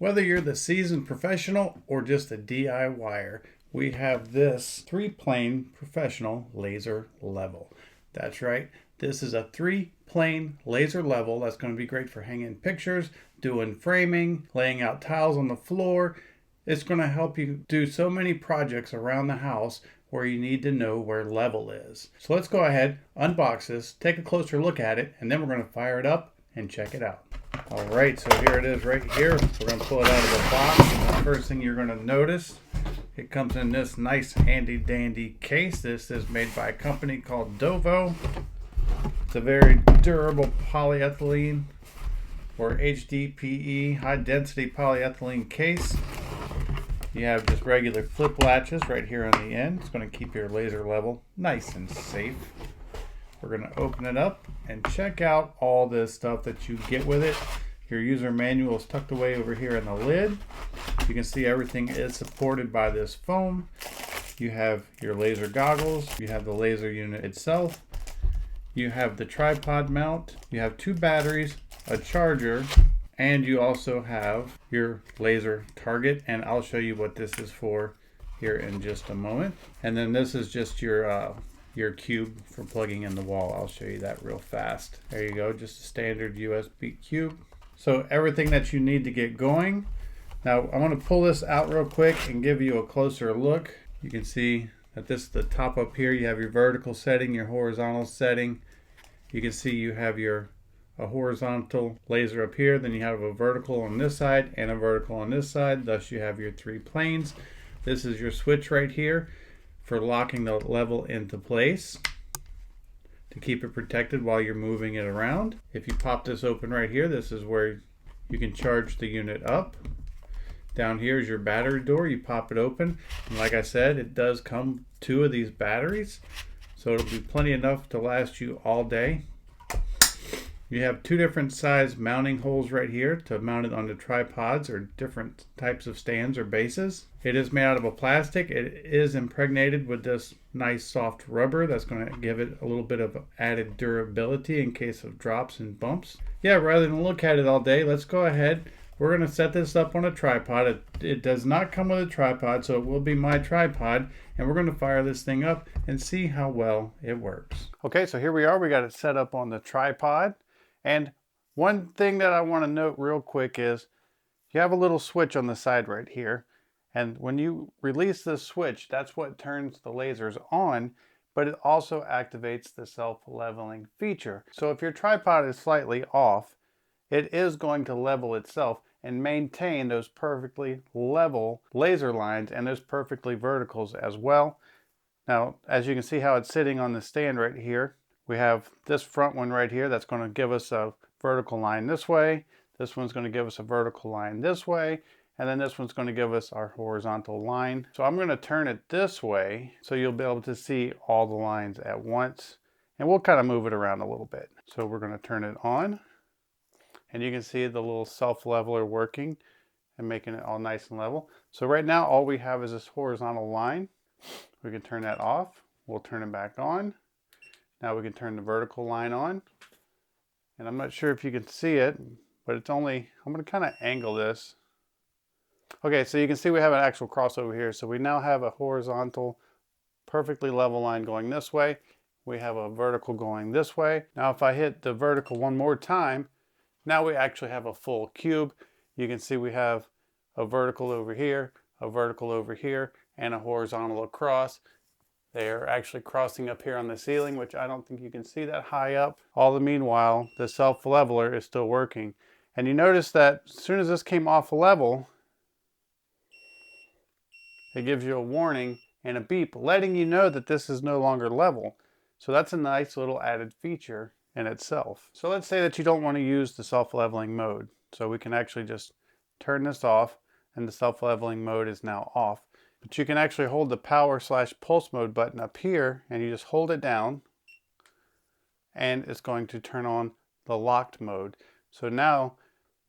Whether you're the seasoned professional or just a DIYer, we have this 3-plane professional laser level. That's right, this is a 3-plane laser level that's going to be great for hanging pictures, doing framing, laying out tiles on the floor. It's going to help you do so many projects around the house where you need to know where level is. So let's go ahead, unbox this, take a closer look at it, and then we're going to fire it up and check it out. All right, so here it is right here. We're going to pull it out of the box. And the first thing you're going to notice, it comes in this nice handy dandy case. This is made by a company called DOVOH. It's a very durable polyethylene or HDPE, high density polyethylene case. You have just regular flip latches right here on the end. It's going to keep your laser level nice and safe. We're going to open it up and check out all this stuff that you get with it. Your user manual is tucked away over here in the lid. You can see everything is supported by this foam. You have your laser goggles. You have the laser unit itself. You have the tripod mount. You have 2 batteries, a charger, and you also have your laser target. And I'll show you what this is for here in just a moment. And then this is just your cube for plugging in the wall. I'll show you that real fast. There you go, just a standard USB cube. So everything that you need to get going. Now I want to pull this out real quick and give you a closer look. You can see that this is the top up here. You have your vertical setting, your horizontal setting. You can see you have a horizontal laser up here, then you have a vertical on this side and a vertical on this side. Thus you have your 3 planes. This is your switch right here for locking the level into place to keep it protected while you're moving it around. If you pop this open right here, this is where you can charge the unit up. Down here is your battery door. You pop it open, and like I said, it does come 2 of these batteries, so it'll be plenty enough to last you all day. You have 2 different size mounting holes right here to mount it onto tripods or different types of stands or bases. It is made out of a plastic. It is impregnated with this nice soft rubber that's going to give it a little bit of added durability in case of drops and bumps. Yeah, rather than look at it all day, let's go ahead. We're going to set this up on a tripod. It does not come with a tripod, so it will be my tripod, and we're going to fire this thing up and see how well it works. Okay, so here we are. We got it set up on the tripod. And one thing that I want to note real quick is you have a little switch on the side right here. And when you release this switch, that's what turns the lasers on, but it also activates the self-leveling feature. So if your tripod is slightly off, it is going to level itself and maintain those perfectly level laser lines and those perfectly verticals as well. Now, as you can see how it's sitting on the stand right here, we have this front one right here that's going to give us a vertical line this way. This one's going to give us a vertical line this way. And then this one's going to give us our horizontal line. So I'm going to turn it this way so you'll be able to see all the lines at once. And we'll kind of move it around a little bit. So we're going to turn it on. And you can see the little self-leveler working and making it all nice and level. So right now all we have is this horizontal line. We can turn that off. We'll turn it back on. Now we can turn the vertical line on. And I'm not sure if you can see it, but it's only, I'm going to kind of angle this. Okay, so you can see we have an actual crossover here. So we now have a horizontal, perfectly level line going this way. We have a vertical going this way. Now if I hit the vertical one more time, now we actually have a full cube. You can see we have a vertical over here, a vertical over here, and a horizontal across. They are actually crossing up here on the ceiling, which I don't think you can see that high up. All the meanwhile, the self-leveler is still working. And you notice that as soon as this came off level, it gives you a warning and a beep letting you know that this is no longer level. So that's a nice little added feature in itself. So let's say that you don't want to use the self-leveling mode. So we can actually just turn this off and the self-leveling mode is now off. But you can actually hold the power/pulse mode button up here and you just hold it down and it's going to turn on the locked mode. So now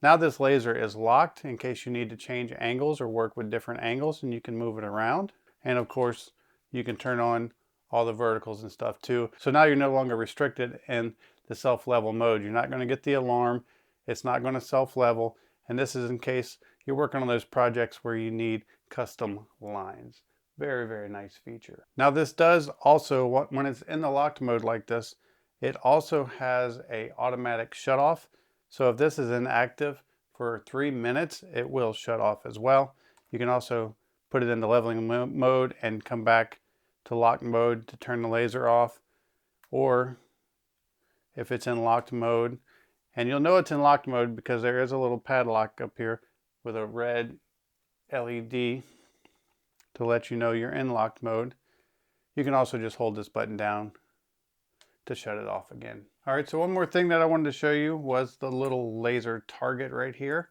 this laser is locked in case you need to change angles or work with different angles, and you can move it around. And of course, you can turn on all the verticals and stuff too. So now you're no longer restricted in the self-level mode. You're not going to get the alarm. It's not going to self-level. And this is in case you're working on those projects where you need custom lines. Very, very nice feature. Now this does also, when it's in the locked mode like this, it also has a automatic shut off. So if this is inactive for 3 minutes, it will shut off as well. You can also put it into leveling mode and come back to locked mode to turn the laser off. Or if it's in locked mode, and you'll know it's in locked mode because there is a little padlock up here with a red LED to let you know you're in locked mode. You can also just hold this button down to shut it off again. All right, so one more thing that I wanted to show you was the little laser target right here.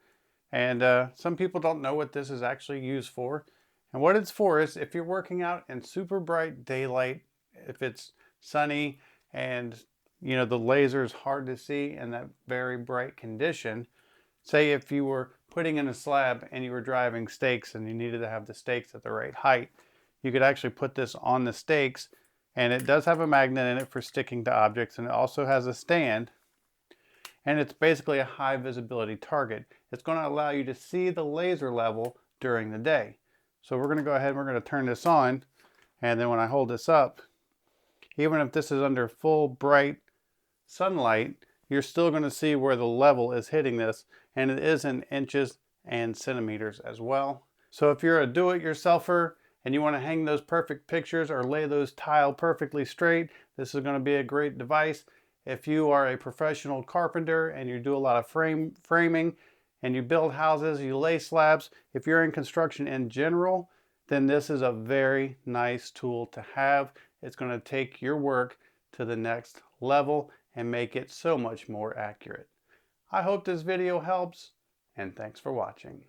And some people don't know what this is actually used for. And what it's for is if you're working out in super bright daylight, if it's sunny and you know the laser is hard to see in that very bright condition. Say if you were putting in a slab and you were driving stakes and you needed to have the stakes at the right height, you could actually put this on the stakes, and it does have a magnet in it for sticking to objects, and it also has a stand, and it's basically a high visibility target. It's going to allow you to see the laser level during the day. So we're going to go ahead and we're going to turn this on, and then when I hold this up, even if this is under full bright sunlight, you're still going to see where the level is hitting this, and it is in inches and centimeters as well. So if you're a do-it-yourselfer and you want to hang those perfect pictures or lay those tile perfectly straight, this is going to be a great device. If you are a professional carpenter and you do a lot of framing and you build houses, you lay slabs, if you're in construction in general, then this is a very nice tool to have. It's going to take your work to the next level and make it so much more accurate. I hope this video helps, and thanks for watching.